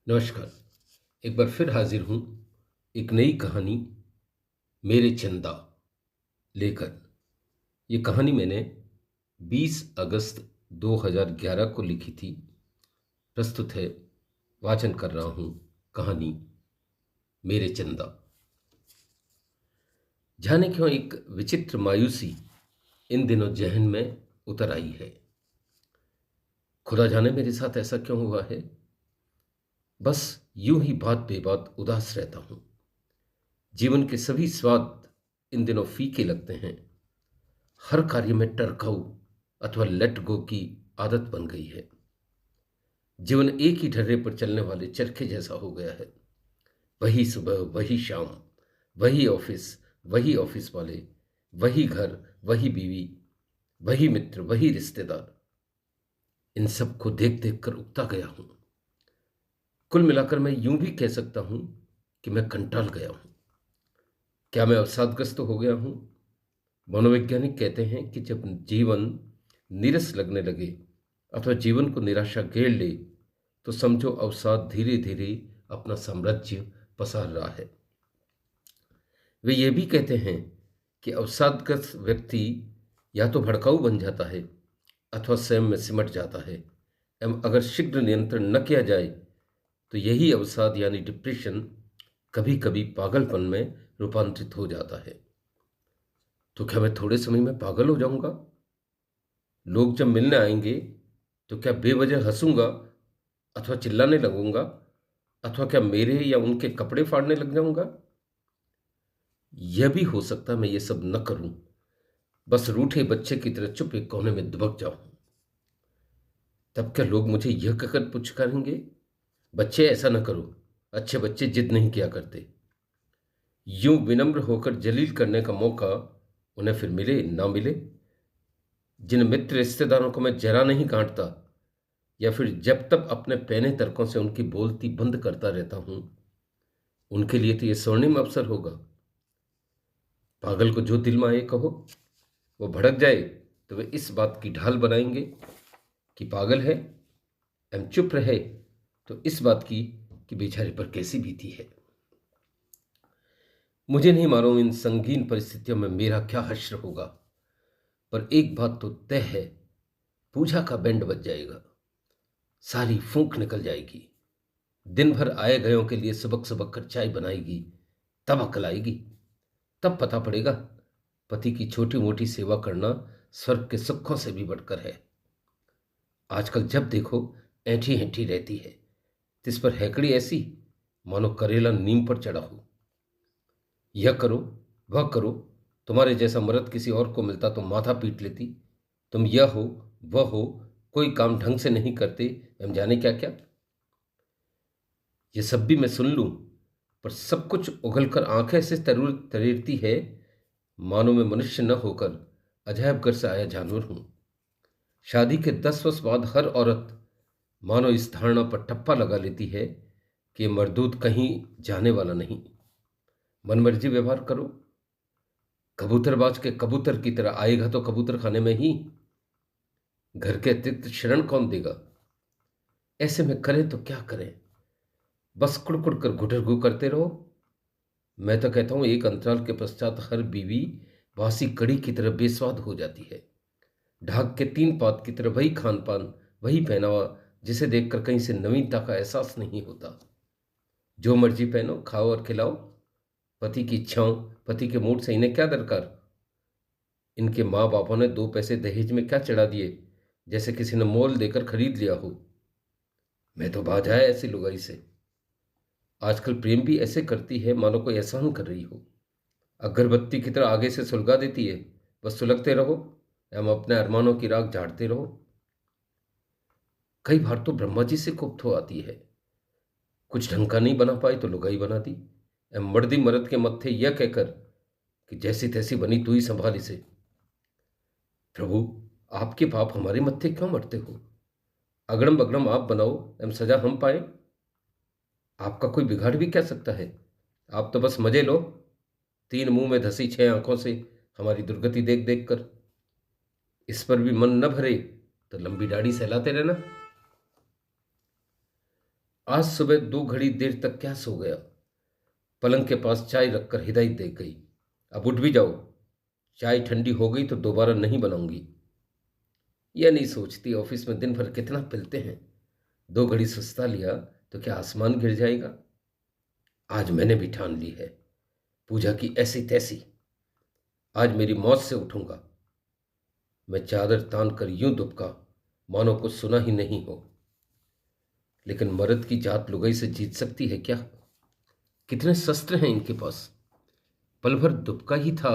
नमस्कार। एक बार फिर हाजिर हूँ एक नई कहानी मेरे चंदा लेकर। ये कहानी मैंने 20 अगस्त 2011 को लिखी थी। प्रस्तुत है, वाचन कर रहा हूँ कहानी मेरे चंदा। जाने क्यों एक विचित्र मायूसी इन दिनों जहन में उतर आई है। खुदा जाने मेरे साथ ऐसा क्यों हुआ है। बस यूं ही बात बेबात उदास रहता हूँ। जीवन के सभी स्वाद इन दिनों फीके लगते हैं। हर कार्य में टरकाऊ अथवा लेट गो की आदत बन गई है। जीवन एक ही ढर्रे पर चलने वाले चरखे जैसा हो गया है। वही सुबह, वही शाम, वही ऑफिस वाले, वही घर, वही बीवी, वही मित्र, वही रिश्तेदार। इन सब को देख देख कर उकता गया हूं। कुल मिलाकर मैं यूं भी कह सकता हूं कि मैं कंटाल गया हूं। क्या मैं अवसादग्रस्त हो गया हूं? मनोवैज्ञानिक कहते हैं कि जब जीवन नीरस लगने लगे अथवा जीवन को निराशा घेर ले तो समझो अवसाद धीरे धीरे अपना साम्राज्य पसार रहा है। वे ये भी कहते हैं कि अवसादग्रस्त व्यक्ति या तो भड़काऊ बन जाता है अथवा स्वयं में सिमट जाता है एवं अगर शीघ्र नियंत्रण न किया जाए तो यही अवसाद यानी डिप्रेशन कभी कभी पागलपन में रूपांतरित हो जाता है। तो क्या मैं थोड़े समय में पागल हो जाऊंगा? लोग जब मिलने आएंगे तो क्या बेवजह हंसूंगा अथवा चिल्लाने लगूंगा अथवा क्या मेरे या उनके कपड़े फाड़ने लग जाऊंगा? यह भी हो सकता है मैं ये सब न करूं, बस रूठे बच्चे की तरह चुप एक कोने में दुबक जाऊं। तब क्या लोग मुझे यह कहकर पुचकारेंगे, बच्चे ऐसा न करो, अच्छे बच्चे जिद नहीं किया करते। यूं विनम्र होकर जलील करने का मौका उन्हें फिर मिले ना मिले। जिन मित्र रिश्तेदारों को मैं जरा नहीं काटता या फिर जब तक अपने पैने तर्कों से उनकी बोलती बंद करता रहता हूं, उनके लिए तो यह स्वर्णिम अवसर होगा। पागल को जो दिल में आए कहो। वो भड़क जाए तो वे इस बात की ढाल बनाएंगे कि पागल है, एवं चुप रहे तो इस बात की कि बेचारे पर कैसी बीती है। मुझे नहीं मालूम इन संगीन परिस्थितियों में मेरा क्या हश्र होगा, पर एक बात तो तय है, पूजा का बैंड बज जाएगा। सारी फूंक निकल जाएगी। दिन भर आए गयों के लिए सबक सबक कर चाय बनाएगी। तब अकल आएगी। तब पता पड़ेगा पति की छोटी मोटी सेवा करना स्वर्ग के सुखों से भी बढ़कर है। आजकल जब देखो ऐंठी ऐंठी रहती है, तिस पर हैकड़ी ऐसी मानो करेला नीम पर चढ़ा हो। यह करो, वह करो। तुम्हारे जैसा मर्द किसी और को मिलता तो माथा पीट लेती। तुम यह हो, वह हो, कोई काम ढंग से नहीं करते, हम जाने क्या क्या। ये सब भी मैं सुन लूं, पर सब कुछ उगलकर आंखें से तरूर तरेरती है मानो मैं मनुष्य न होकर अजायबघर से आया जानवर हूं। शादी के 10 वर्ष बाद हर औरत मानो इस धारणा पर ठप्पा लगा लेती है कि ये मर्दूद कहीं जाने वाला नहीं। मनमर्जी व्यवहार करो। कबूतरबाज के कबूतर की तरह आएगा तो कबूतर खाने में ही। घर के अतिरिक्त शरण कौन देगा? ऐसे में करें तो क्या करें? बस कुड़कुड़ कर घुटरगु करते रहो। मैं तो कहता हूं एक अंतराल के पश्चात हर बीवी बासी कड़ी की तरह बेस्वाद हो जाती है। ढाक के 3 पात की तरह वही खान पान, वही पहनावा, जिसे देखकर कहीं से नवीनता का एहसास नहीं होता। जो मर्जी पहनो, खाओ और खिलाओ। पति की इच्छाओं, पति के मूड से इन्हें क्या दरकार? इनके माँ बापों ने 2 पैसे दहेज में क्या चढ़ा दिए, जैसे किसी ने मोल देकर खरीद लिया हो। मैं तो बाझा है ऐसी लुगाई से। आजकल प्रेम भी ऐसे करती है मानो कोई एहसान कर रही हो। अगरबत्ती की तरह आगे से सुलगा देती है। बस सुलगते रहो एवं अपने अरमानों की राख झाड़ते रहो। कई बार तो ब्रह्मा जी से कुप्त हो आती है। कुछ ढंग का नहीं बना पाई तो लुगाई बना दी एवं मर्दी मर्द के मत्थे यह कहकर कि जैसी तैसी बनी तू ही संभाल इसे। प्रभु, आपके पाप हमारे मत्थे क्यों मरते हो? अगड़म बगड़म आप बनाओ एवं सजा हम पाए। आपका कोई बिगाड़ भी क्या सकता है? आप तो बस मजे लो, 3 मुंह में धसी 6 आंखों से हमारी दुर्गति देख देख कर। इस पर भी मन न भरे तो लंबी दाढ़ी सहलाते रहना। आज सुबह 2 घड़ी देर तक क्या सो गया। पलंग के पास चाय रखकर हिदायत दे गई, अब उठ भी जाओ, चाय ठंडी हो गई तो दोबारा नहीं बनाऊंगी। यह नहीं सोचती ऑफिस में दिन भर कितना पिलते हैं, 2 घड़ी सुस्ता लिया तो क्या आसमान गिर जाएगा। आज मैंने भी ठान ली है, पूजा की ऐसी तैसी, आज मेरी मौत से उठूंगा। मैं चादर तान कर यूं दुबका मानो कुछ सुना ही नहीं हो। लेकिन मर्द की जात लुगाई से जीत सकती है क्या? कितने शस्त्र हैं इनके पास। पल भर दुबका ही था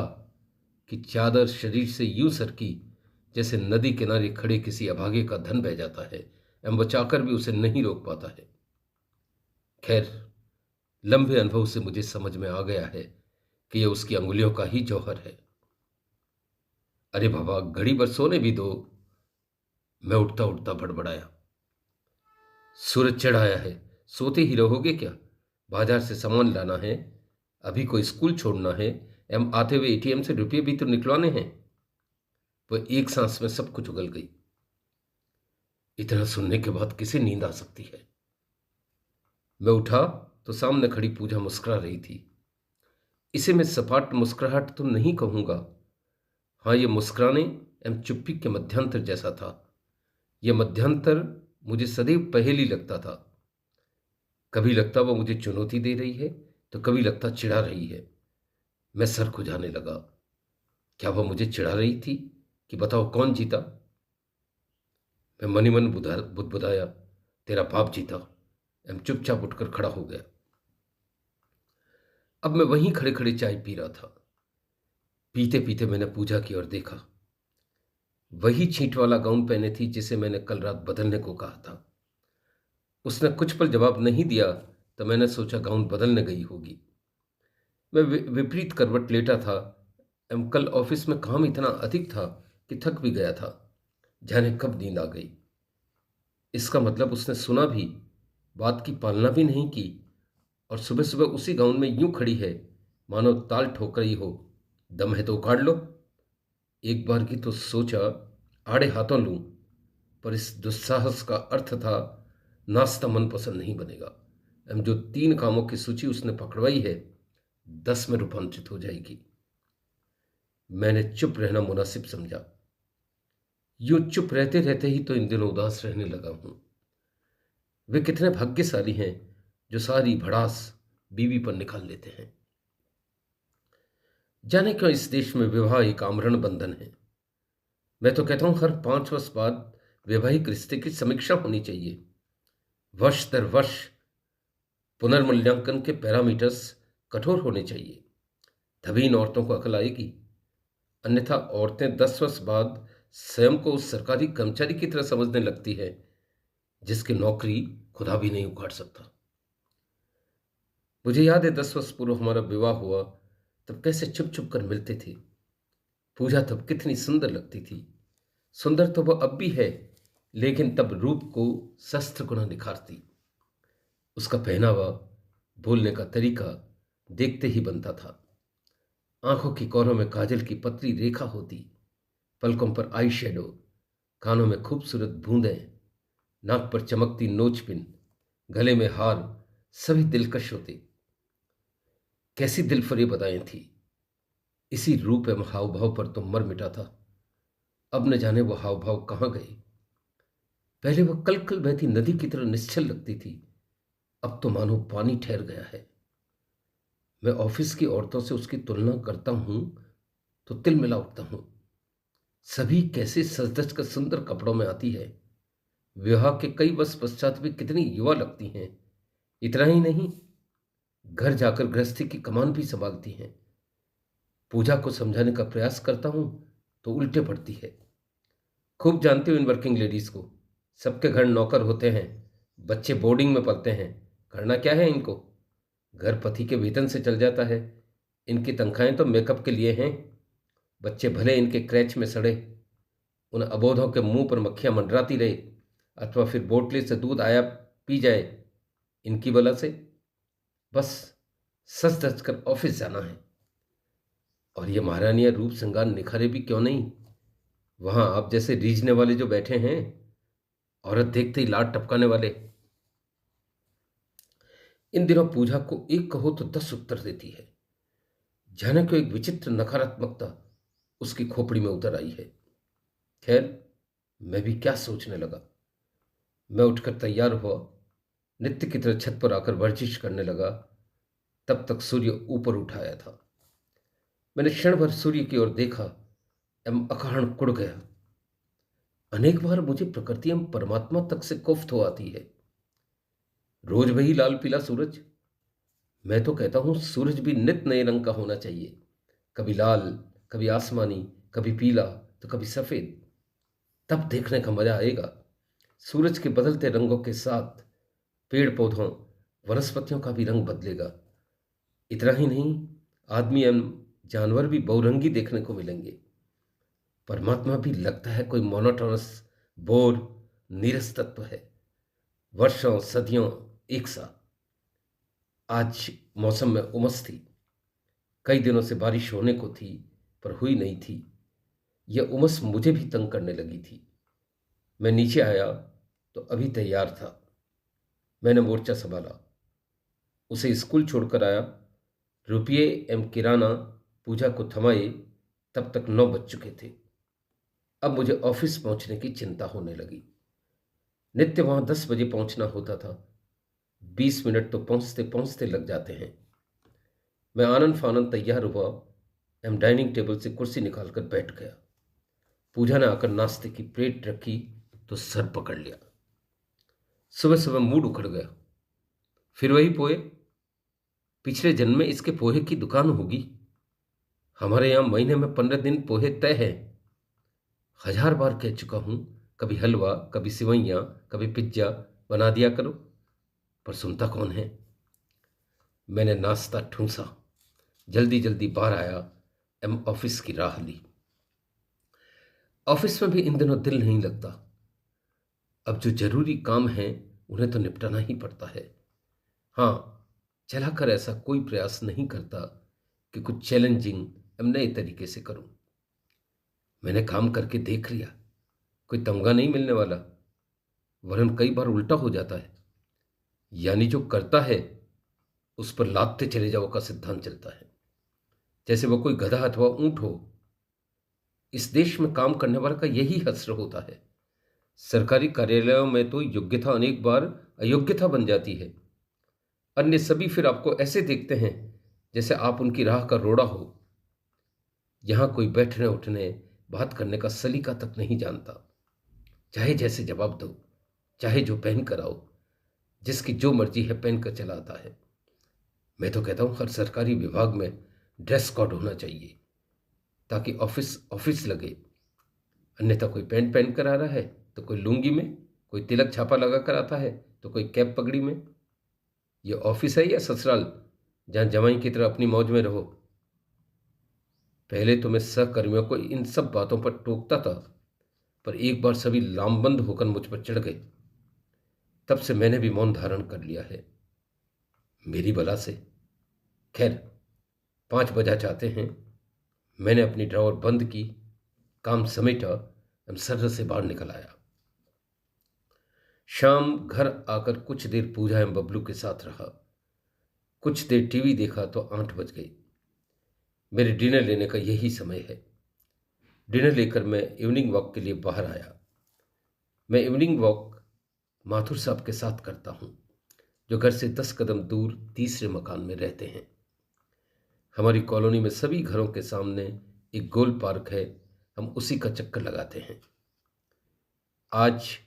कि चादर शरीर से यूं सरकी जैसे नदी किनारे खड़े किसी अभागे का धन बह जाता है एवं बचाकर भी उसे नहीं रोक पाता है। खैर, लंबे अनुभव से मुझे समझ में आ गया है कि यह उसकी अंगुलियों का ही जौहर है। अरे बाबा, घड़ी भर सोने भी दो, मैं उठता उठता बड़बड़ाया। सूरज चढ़ाया है, सोते ही रहोगे क्या? बाजार से सामान लाना है, अभी को स्कूल छोड़ना है एवं आते हुए एटीएम से रुपये भी तो निकलवाने हैं। वह एक सांस में सब कुछ उगल गई। इतना सुनने के बाद किसे नींद आ सकती है। मैं उठा तो सामने खड़ी पूजा मुस्कुरा रही थी। इसे मैं सपाट मुस्कुराहट तो नहीं कहूंगा, हाँ, ये मुस्कुराने एवं चुप्पी के मध्यांतर जैसा था। यह मध्यांतर मुझे सदैव पहेली लगता था। कभी लगता वह मुझे चुनौती दे रही है तो कभी लगता चिढ़ा रही है। मैं सर खुजाने लगा। क्या वह मुझे चिढ़ा रही थी कि बताओ कौन जीता? मैं मनी मन बुदबुदाया, तेरा बाप जीता, एवं चुपचाप उठकर खड़ा हो गया। अब मैं वहीं खड़े खड़े चाय पी रहा था। पीते पीते मैंने पूजा की ओर देखा। वही छींट वाला गाउन पहने थी जिसे मैंने कल रात बदलने को कहा था। उसने कुछ पल जवाब नहीं दिया तो मैंने सोचा गाउन बदलने गई होगी। मैं विपरीत करवट लेटा था एवं कल ऑफिस में काम इतना अधिक था कि थक भी गया था। जाने कब नींद आ गई। इसका मतलब उसने सुना भी, बात की पालना भी नहीं की, और सुबह सुबह उसी गाउन में यूं खड़ी है मानो ताल ठोक रही हो, दम है तो उखाड़ लो। एक बार की तो सोचा आड़े हाथों लूं, पर इस दुस्साहस का अर्थ था नाश्ता मनपसंद नहीं बनेगा एवं जो 3 कामों की सूची उसने पकड़वाई है 10 में रूपांतरित हो जाएगी। मैंने चुप रहना मुनासिब समझा। यूं चुप रहते रहते ही तो इन दिनों उदास रहने लगा हूं। वे कितने भाग्यशाली हैं जो सारी भड़ास बीवी पर निकाल लेते हैं। जाने क्यों इस देश में विवाह एक आमरण बंधन है। मैं तो कहता हूं हर 5 वर्ष बाद वैवाहिक रिश्ते की समीक्षा होनी चाहिए। वर्ष दर वर्ष पुनर्मूल्यांकन के पैरामीटर्स कठोर होने चाहिए, तभी इन औरतों को अकल आएगी। अन्यथा औरतें 10 वर्ष बाद स्वयं को उस सरकारी कर्मचारी की तरह समझने लगती है जिसकी नौकरी खुदा भी नहीं उखाड़ सकता। मुझे याद है 10 वर्ष पूर्व हमारा विवाह हुआ, तब कैसे छुप छुप कर मिलते थे। पूजा तब कितनी सुंदर लगती थी। सुंदर तो वह अब भी है, लेकिन तब रूप को सहस्त्र गुना निखारती। उसका पहनावा, बोलने का तरीका देखते ही बनता था। आंखों की कोरों में काजल की पतली रेखा होती, पलकों पर आई शेडो, कानों में खूबसूरत बूंदें, नाक पर चमकती नोचपिन, गले में हार, सभी दिलकश होते। कैसी दिलफरेब अदाएं थी। इसी रूप एवं हाव भाव पर तो मर मिटा था। अब न जाने वो हाव भाव कहाँ गए। पहले वह कल कल बहती नदी की तरह निश्चल लगती थी, अब तो मानो पानी ठहर गया है। मैं ऑफिस की औरतों से उसकी तुलना करता हूं तो तिल मिला उठता हूं। सभी कैसे सज धज कर सुंदर कपड़ों में आती है। विवाह के कई वर्ष पश्चात भी कितनी युवा लगती हैं। इतना ही नहीं, घर जाकर गृहस्थी की कमान भी संभालती हैं। पूजा को समझाने का प्रयास करता हूं तो उल्टे पड़ती है। खूब जानती हूं इन वर्किंग लेडीज को। सबके घर नौकर होते हैं, बच्चे बोर्डिंग में पढ़ते हैं, करना क्या है इनको? घर पति के वेतन से चल जाता है। इनकी तनख्वाहें तो मेकअप के लिए हैं। बच्चे भले इनके क्रैच में सड़े, उन अबोधों के मुंह पर मक्खियां मंडराती रहे, अथवा फिर बोतले से दूध आया पी जाए, इनकी बला से बस सच धज कर ऑफिस जाना है। और ये महारानियां रूप श्रृंगार निखारे भी क्यों नहीं। वहां आप जैसे रीझने वाले जो बैठे हैं, औरत देखते ही लाड टपकाने वाले। इन दिनों पूजा को एक कहो तो 10 उत्तर देती है। जाने को एक विचित्र नकारात्मकता उसकी खोपड़ी में उतर आई है। खैर, मैं भी क्या सोचने लगा। मैं उठकर तैयार हुआ, नित्य की तरह छत पर आकर वर्जिश करने लगा। तब तक सूर्य ऊपर उठाया था। मैंने क्षण भर सूर्य की ओर देखा एवं अकारण कुड़ गया। अनेक बार मुझे प्रकृति एवं परमात्मा तक से कोफ्त हो आती है। रोज वही लाल पीला सूरज। मैं तो कहता हूं सूरज भी नित नए रंग का होना चाहिए। कभी लाल, कभी आसमानी, कभी पीला, तो कभी सफेद। तब देखने का मजा आएगा। सूरज के बदलते रंगों के साथ पेड़ पौधों, वनस्पतियों का भी रंग बदलेगा। इतना ही नहीं, आदमी एवं जानवर भी बहुरंगी देखने को मिलेंगे। परमात्मा भी लगता है कोई मोनोटोनस, बोर, नीरस तत्व है, वर्षों सदियों एक सा। आज मौसम में उमस थी। कई दिनों से बारिश होने को थी, पर हुई नहीं थी। यह उमस मुझे भी तंग करने लगी थी। मैं नीचे आया तो अभी तैयार था। मैंने मोर्चा संभाला, उसे स्कूल छोड़कर आया। रुपये एवं किराना पूजा को थमाए। तब तक 9 बज चुके थे। अब मुझे ऑफिस पहुंचने की चिंता होने लगी। नित्य वहां 10 बजे पहुंचना होता था। 20 मिनट तो पहुंचते पहुंचते लग जाते हैं। मैं आनन फानन तैयार हुआ एवं डाइनिंग टेबल से कुर्सी निकालकर बैठ गया। पूजा ने आकर नाश्ते की प्लेट रखी तो सर पकड़ लिया। सुबह सुबह मूड उखड़ गया। फिर वही पोहे। पिछले जन्म में इसके पोहे की दुकान होगी। हमारे यहां महीने में 15 दिन पोहे तय है। 1000 बार कह चुका हूं, कभी हलवा, कभी सिवैयां, कभी पिज्जा बना दिया करो, पर सुनता कौन है। मैंने नाश्ता ठूंसा, जल्दी जल्दी बाहर आया एवं ऑफिस की राह ली। ऑफिस में भी इन दिनों दिल नहीं लगता। अब जो जरूरी काम है उन्हें तो निपटाना ही पड़ता है। हाँ, चलाकर ऐसा कोई प्रयास नहीं करता कि कुछ चैलेंजिंग एवं नए तरीके से करूं। मैंने काम करके देख लिया, कोई तमगा नहीं मिलने वाला, वरन कई बार उल्टा हो जाता है। यानी जो करता है उस पर लादते चले जाओ का सिद्धांत चलता है, जैसे वो कोई गधा अथवा ऊंट हो। इस देश में काम करने वाला का यही हश्र होता है। सरकारी कार्यालयों में तो योग्यता अनेक बार अयोग्यता बन जाती है। अन्य सभी फिर आपको ऐसे देखते हैं जैसे आप उनकी राह का रोड़ा हो। यहां कोई बैठने उठने, बात करने का सलीका तक नहीं जानता। चाहे जैसे जवाब दो, चाहे जो पहन कर आओ, जिसकी जो मर्जी है पहन कर चला आता है। मैं तो कहता हूं हर सरकारी विभाग में ड्रेस कोड होना चाहिए, ताकि ऑफिस ऑफिस लगे। अन्यथा कोई पैंट पहन कर आ रहा है तो कोई लुंगी में, कोई तिलक छापा लगा कर आता है तो कोई कैप पगड़ी में। ये ऑफिस है या ससुराल जहां जमाई की तरह अपनी मौज में रहो। पहले तो मैं सहकर्मियों को इन सब बातों पर टोकता था, पर एक बार सभी लामबंद होकर मुझ पर चढ़ गए। तब से मैंने भी मौन धारण कर लिया है, मेरी बला से। खैर, 5 बजा चाहते हैं। मैंने अपनी ड्रॉवर बंद की, काम समेटा एवं सर्र से बाहर निकल आया। शाम घर आकर कुछ देर पूजा एवं बबलू के साथ रहा। कुछ देर टीवी देखा तो 8 बज गई। मेरे डिनर लेने का यही समय है। डिनर लेकर मैं इवनिंग वॉक के लिए बाहर आया। मैं इवनिंग वॉक माथुर साहब के साथ करता हूँ, जो घर से 10 कदम दूर तीसरे मकान में रहते हैं। हमारी कॉलोनी में सभी घरों के सामने एक गोल पार्क है, हम उसी का चक्कर लगाते हैं। आज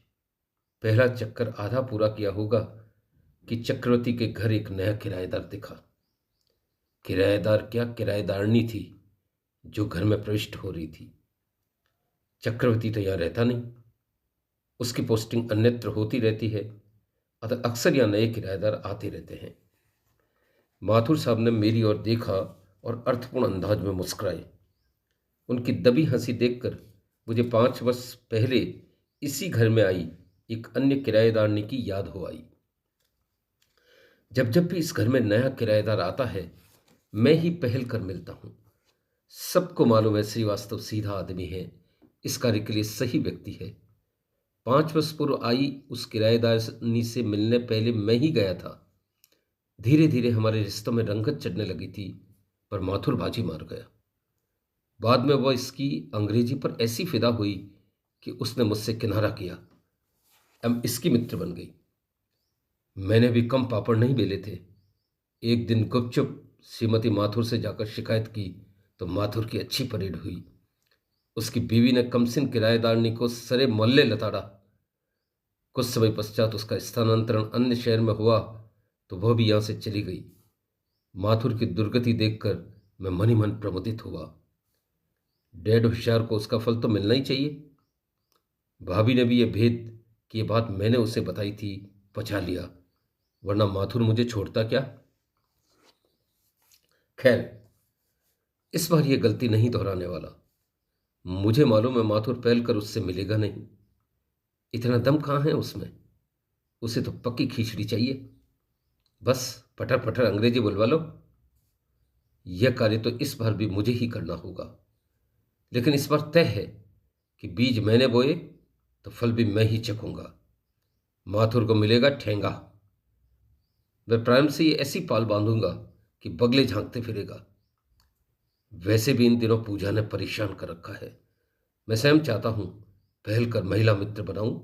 पहला चक्कर आधा पूरा किया होगा कि चक्रवर्ती के घर एक नया किराएदार दिखा। किराएदार क्या, किराएदारनी थी जो घर में प्रविष्ट हो रही थी। चक्रवर्ती तो यहाँ रहता नहीं, उसकी पोस्टिंग अन्यत्र होती रहती है, अतः अक्सर यहाँ नए किराएदार आते रहते हैं। माथुर साहब ने मेरी ओर देखा और अर्थपूर्ण अंदाज में मुस्कुराए। उनकी दबी हंसी देखकर मुझे 5 वर्ष पहले इसी घर में आई एक अन्य किराएदारनी की याद हो आई। जब जब भी इस घर में नया किराएदार आता है, मैं ही पहल कर मिलता हूं। सबको मालूम है श्रीवास्तव सीधा आदमी है, इस कार्य के लिए सही व्यक्ति है। 5 वर्ष पूर्व आई उस किराएदारनी से मिलने पहले मैं ही गया था। धीरे धीरे हमारे रिश्तों में रंगत चढ़ने लगी थी, पर माथुर बाजी मार गया। बाद में वह इसकी अंग्रेजी पर ऐसी फिदा हुई कि उसने मुझसे किनारा किया। हम इसकी मित्र बन गई। मैंने भी कम पापड़ नहीं बेले थे। एक दिन गुपचुप श्रीमती माथुर से जाकर शिकायत की तो माथुर की अच्छी परेड हुई। उसकी बीवी ने कमसिन किराएदारनी को सरे मोहल्ले लताड़ा। कुछ समय पश्चात उसका स्थानांतरण अन्य शहर में हुआ तो वह भी यहां से चली गई। माथुर की दुर्गति देखकर मैं मन ही मन प्रमुदित हुआ। डेढ़ होशियार को उसका फल तो मिलना ही चाहिए। भाभी ने भी यह भेद कि यह बात मैंने उसे बताई थी पचा लिया, वरना माथुर मुझे छोड़ता क्या। खैर, इस बार यह गलती नहीं दोहराने वाला। मुझे मालूम है माथुर पहल कर उससे मिलेगा नहीं। इतना दम कहाँ है उसमें। उसे तो पक्की खींचड़ी चाहिए। बस पटर पटर अंग्रेजी बुलवा लो। यह कार्य तो इस बार भी मुझे ही करना होगा। लेकिन इस बार तय है कि बीज मैंने बोए तो फल भी मैं ही चखूंगा। माथुर को मिलेगा ठेंगा। मैं प्रारंभ से ही ऐसी पाल बांधूंगा कि बगले झांकते फिरेगा। वैसे भी इन दिनों पूजा ने परेशान कर रखा है। मैं स्वयं चाहता हूं पहल कर महिला मित्र बनाऊं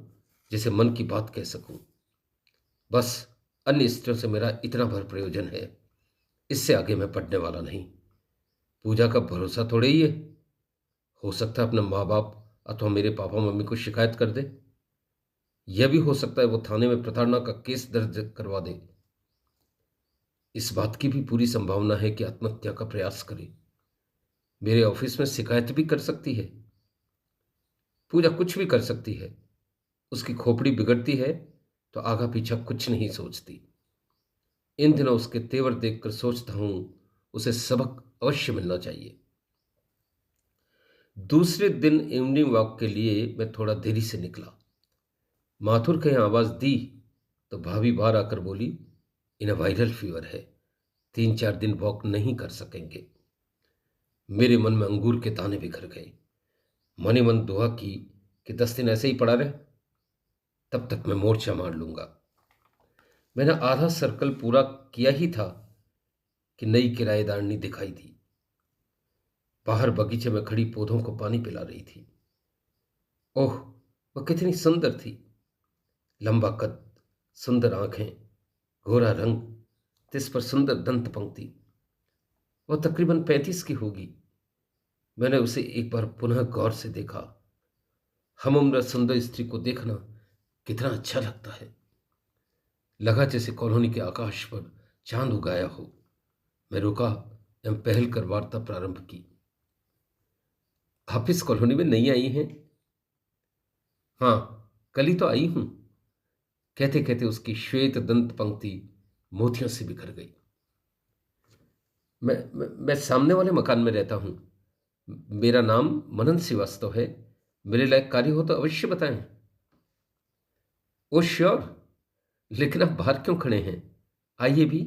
जिसे मन की बात कह सकूं। बस अन्य स्त्रियों से मेरा इतना भर प्रयोजन है, इससे आगे मैं पढ़ने वाला नहीं। पूजा का भरोसा थोड़े ही है। हो सकता है अपने माँ बाप अथवा मेरे पापा मम्मी को शिकायत कर दे। यह भी हो सकता है वो थाने में प्रताड़ना का केस दर्ज करवा दे। इस बात की भी पूरी संभावना है कि आत्महत्या का प्रयास करे। मेरे ऑफिस में शिकायत भी कर सकती है। पूजा कुछ भी कर सकती है। उसकी खोपड़ी बिगड़ती है तो आगा पीछा कुछ नहीं सोचती। इन दिनों उसके तेवर देखकर सोचता हूं उसे सबक अवश्य मिलना चाहिए। दूसरे दिन इवनिंग वॉक के लिए मैं थोड़ा देरी से निकला। माथुर कहीं आवाज दी तो भाभी बाहर आकर बोली, इन्हें वायरल फीवर है, 3-4 दिन वॉक नहीं कर सकेंगे। मेरे मन में अंगूर के दाने बिखर गए। मन ही मन दुआ की कि 10 दिन ऐसे ही पड़ा रहे, तब तक मैं मोर्चा मार लूंगा। मैंने आधा सर्कल पूरा किया ही था कि नई किराएदारनी दिखाई दी। बाहर बगीचे में खड़ी पौधों को पानी पिला रही थी। ओह, वह कितनी सुंदर थी। लंबा कद, सुंदर आंखें, गोरा रंग, तिस पर सुंदर दंत पंक्ति। वह तकरीबन 35 की होगी। मैंने उसे एक बार पुनः गौर से देखा। हम उम्र सुंदर स्त्री को देखना कितना अच्छा लगता है। लगा जैसे कॉलोनी के आकाश पर चांद उगाया हो। मैं रुका एवं पहल कर वार्ता प्रारंभ की। आप इस कॉलोनी में नई आई हैं? हाँ, कल ही तो आई हूं। कहते कहते उसकी श्वेत दंत पंक्ति मोतियों से बिखर गई। मैं सामने वाले मकान में रहता हूं। मेरा नाम मनन श्रीवास्तव है। मेरे लायक कार्य हो तो अवश्य बताएं। ओ श्योर। लेकिन आप बाहर क्यों खड़े हैं? आइए भी,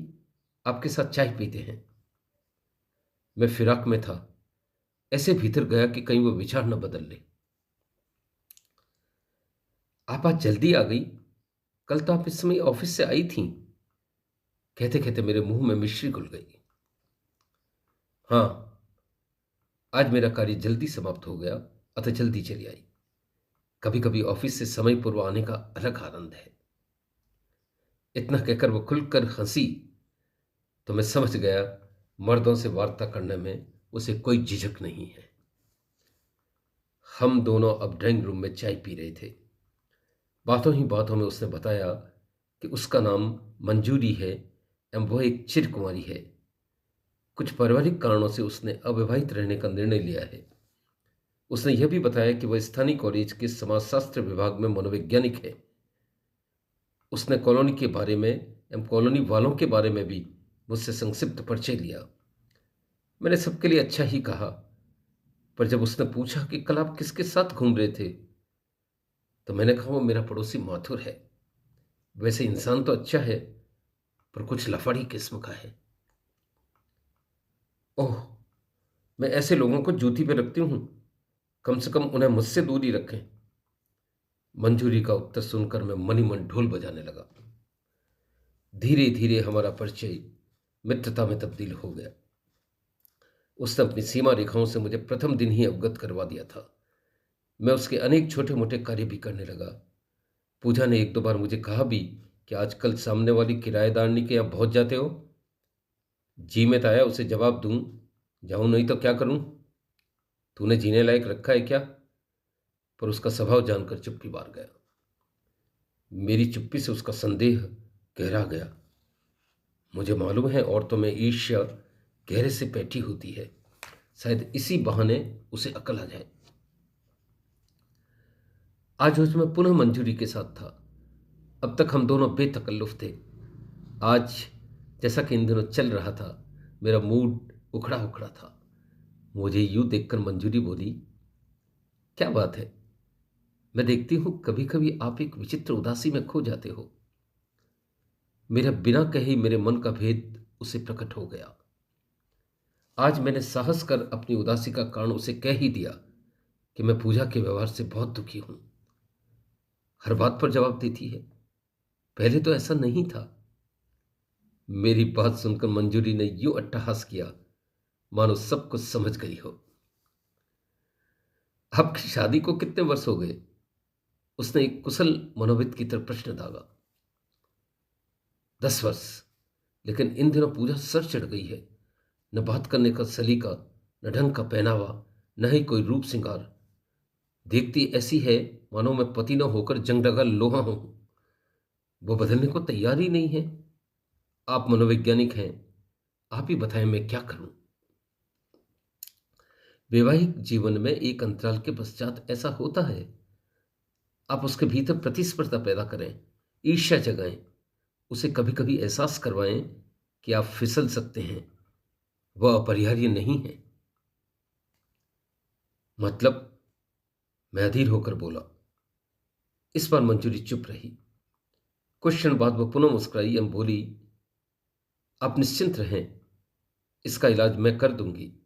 आपके साथ चाय पीते हैं। मैं फिराक में था, ऐसे भीतर गया कि कहीं वो विचार न बदल ले। आप आज जल्दी आ गई। कल तो आप इस समय ऑफिस से आई थीं। कहते कहते मेरे मुंह में मिश्री घुल गई। हाँ, आज मेरा कार्य जल्दी समाप्त हो गया, अतः जल्दी चली आई। कभी कभी ऑफिस से समय पूर्व आने का अलग आनंद है। इतना कहकर वो खुलकर हंसी तो मैं समझ गया मर्दों से वार्ता करने में उसे कोई झिझक नहीं है। हम दोनों अब ड्राइंग रूम में चाय पी रहे थे। बातों ही बातों में उसने बताया कि उसका नाम मंजूरी है एवं वह एक चिर कुंवारी है। कुछ पारिवारिक कारणों से उसने अविवाहित रहने का निर्णय लिया है। उसने यह भी बताया कि वह स्थानीय कॉलेज के समाजशास्त्र विभाग में मनोवैज्ञानिक है। उसने कॉलोनी के बारे में एवं कॉलोनी वालों के बारे में भी मुझसे संक्षिप्त परिचय लिया। मैंने सबके लिए अच्छा ही कहा, पर जब उसने पूछा कि कल आप किसके साथ घूम रहे थे तो मैंने कहा वो मेरा पड़ोसी माथुर है। वैसे इंसान तो अच्छा है, पर कुछ लफड़ी किस्म का है। ओह, मैं ऐसे लोगों को जूती पे रखती हूं। कम से कम उन्हें मुझसे दूर ही रखें। मंजूरी का उत्तर सुनकर मैं मन ही मन ढोल बजाने लगा। धीरे धीरे हमारा परिचय मित्रता में तब्दील हो गया। उसने अपनी सीमा रेखाओं से मुझे प्रथम दिन ही अवगत करवा दिया था। मैं उसके अनेक छोटे मोटे कार्य भी करने लगा। पूजा ने एक दो बार मुझे कहा भी कि आजकल सामने वाली किराएदारनी के यहाँ पहुंच जाते हो। जी में तो आया उसे जवाब दूं, जाऊं नहीं तो क्या करूं, तूने जीने लायक रखा है क्या? पर उसका स्वभाव जानकर चुप्पी मार गया। मेरी चुप्पी से उसका संदेह गहरा गया। मुझे मालूम है औरतों में ईर्ष्या गहरे से बैठी होती है, शायद इसी बहाने उसे अकल आ जाए। आज उसमें पुनः मंजूरी के साथ था। अब तक हम दोनों बेतकल्लुफ थे। आज जैसा कि इन दिनों चल रहा था, मेरा मूड उखड़ा उखड़ा था। मुझे यूं देखकर मंजूरी बोली, क्या बात है? मैं देखती हूं कभी कभी आप एक विचित्र उदासी में खो जाते हो। मेरा बिना कहे ही मेरे मन का भेद उसे प्रकट हो गया। आज मैंने साहस कर अपनी उदासी का कारण उसे कह ही दिया कि मैं पूजा के व्यवहार से बहुत दुखी हूं। हर बात पर जवाब देती है, पहले तो ऐसा नहीं था। मेरी बात सुनकर मंजूरी ने यूं अट्टहास किया मानो सब कुछ समझ गई हो। आपकी शादी को कितने वर्ष हो गए? उसने एक कुशल मनोविद की तरफ प्रश्न दागा। 10 वर्ष। लेकिन इन दिनों पूजा सर चढ़ गई है। न बात करने का सलीका, न ढंग का पहनावा, न ही कोई रूप श्रृंगार। देखती ऐसी है मानो मैं पति न होकर जंगडगा लोहा हूं। वो बदलने को तैयार ही नहीं है। आप मनोवैज्ञानिक हैं, आप ही बताएं मैं क्या करूं। वैवाहिक जीवन में एक अंतराल के पश्चात ऐसा होता है। आप उसके भीतर प्रतिस्पर्धा पैदा करें, ईर्ष्या जगाएं, उसे कभी कभी एहसास करवाएं कि आप फिसल सकते हैं। वह अपरिहार्य नहीं है। मतलब? मैं अधीर होकर बोला। इस बार मंजूरी चुप रही। कुछ क्षण बाद वह पुनः मुस्कुराई एवं बोली, आप निश्चिंत रहें, इसका इलाज मैं कर दूंगी।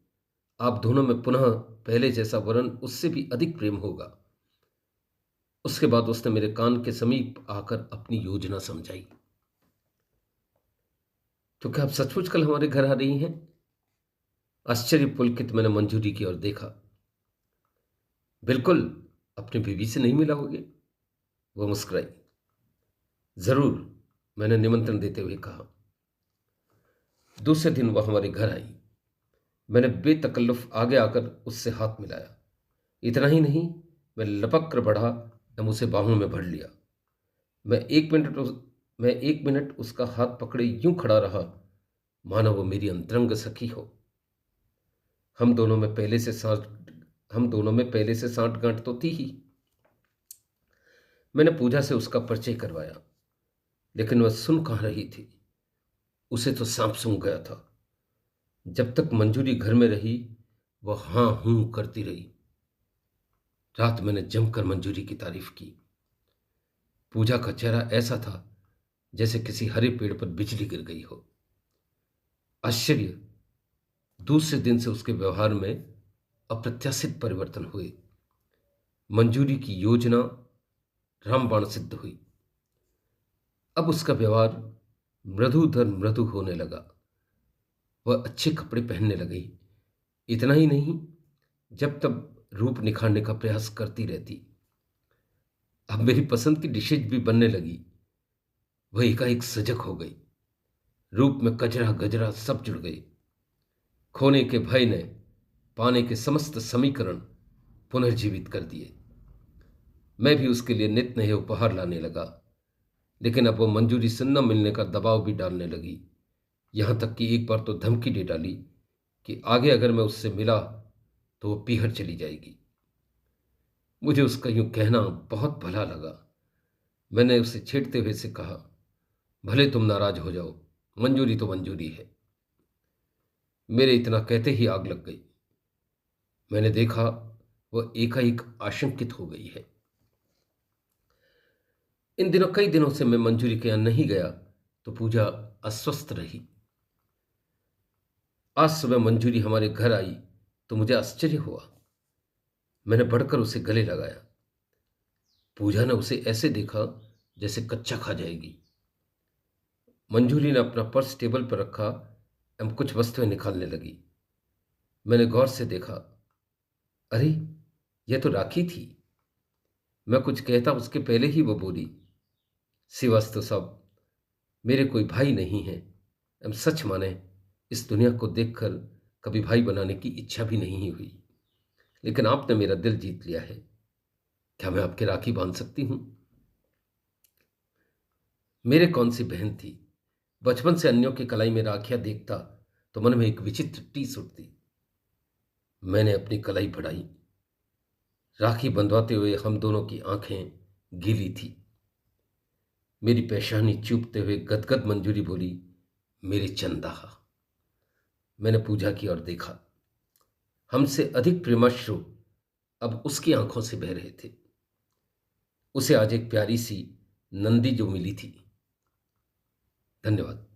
आप दोनों में पुनः पहले जैसा वरन उससे भी अधिक प्रेम होगा। उसके बाद उसने मेरे कान के समीप आकर अपनी योजना समझाई। तो क्या आप सचमुच कल हमारे घर आ रही हैं? आश्चर्यपुलकित मैंने मंजूरी की ओर देखा। बिल्कुल, अपनी बीवी से नहीं मिला होगे? वह मुस्कुराई। जरूर, मैंने निमंत्रण देते हुए कहा। दूसरे दिन वह हमारे घर आई। मैंने बेतकल्लुफ आगे आकर उससे हाथ मिलाया। इतना ही नहीं, मैं लपक कर बढ़ा एवं उसे बाहों में भर लिया। मैं एक मिनट उसका हाथ पकड़े यूं खड़ा रहा मानो वो मेरी अंतरंग सखी हो। हम दोनों में पहले से सांठ गांठ तो थी ही। मैंने पूजा से उसका परिचय करवाया, लेकिन वह सुन कहाँ रही थी। उसे तो सांप सूंघ गया था। जब तक मंजूरी घर में रही, वह हां हूं करती रही। रात मैंने जमकर मंजूरी की तारीफ की। पूजा का चेहरा ऐसा था जैसे किसी हरे पेड़ पर बिजली गिर गई हो। आश्चर्य, दूसरे दिन से उसके व्यवहार में अप्रत्याशित परिवर्तन हुए। मंजूरी की योजना रामबाण सिद्ध हुई। अब उसका व्यवहार मृदुधर मृदु होने लगा। वह अच्छे कपड़े पहनने लगी। इतना ही नहीं, जब तब रूप निखारने का प्रयास करती रहती। अब मेरी पसंद की डिशेज भी बनने लगी। वह एकाएक सजग हो गई। रूप में कजरा गजरा सब जुड़ गई। खोने के भय ने पाने के समस्त समीकरण पुनर्जीवित कर दिए। मैं भी उसके लिए नित नए उपहार लाने लगा, लेकिन अब वो मंजूरी से न मिलने का दबाव भी डालने लगी। यहां तक कि एक बार तो धमकी दे डाली कि आगे अगर मैं उससे मिला तो वो पीहर चली जाएगी। मुझे उसका यूं कहना बहुत भला लगा। मैंने उसे छेड़ते हुए से कहा, भले तुम नाराज हो जाओ, मंजूरी तो मंजूरी है। मेरे इतना कहते ही आग लग गई। मैंने देखा वह एकाएक आशंकित हो गई है। इन दिनों कई दिनों से मैं मंजूरी के यहाँ नहीं गया तो पूजा अस्वस्थ रही। आज सुबह मंजूरी हमारे घर आई तो मुझे आश्चर्य हुआ। मैंने बढ़कर उसे गले लगाया। पूजा ने उसे ऐसे देखा जैसे कच्चा खा जाएगी। मंजूरी ने अपना पर्स टेबल पर रखा एवं कुछ वस्तुएं निकालने लगी। मैंने गौर से देखा। अरे, यह तो राखी थी। मैं कुछ कहता उसके पहले ही वो बोली, श्रीवास्तव साहब, मेरे कोई भाई नहीं है एवं सच माने इस दुनिया को देखकर कभी भाई बनाने की इच्छा भी नहीं हुई, लेकिन आपने मेरा दिल जीत लिया है। क्या मैं आपकी राखी बांध सकती हूं? मेरे कौन सी बहन थी। बचपन से अन्यों की कलाई में राखियां देखता तो मन में एक विचित्र टीस उठती। मैंने अपनी कलाई बढ़ाई। राखी बंधवाते हुए हम दोनों की आंखें गीली थी। मेरी पेशानी चूपते हुए गदगद मंजूरी बोली, मेरी चंदा। मैंने पूजा की और देखा, हमसे अधिक प्रेमाश्रु अब उसकी आंखों से बह रहे थे। उसे आज एक प्यारी सी नंदी जो मिली थी। धन्यवाद।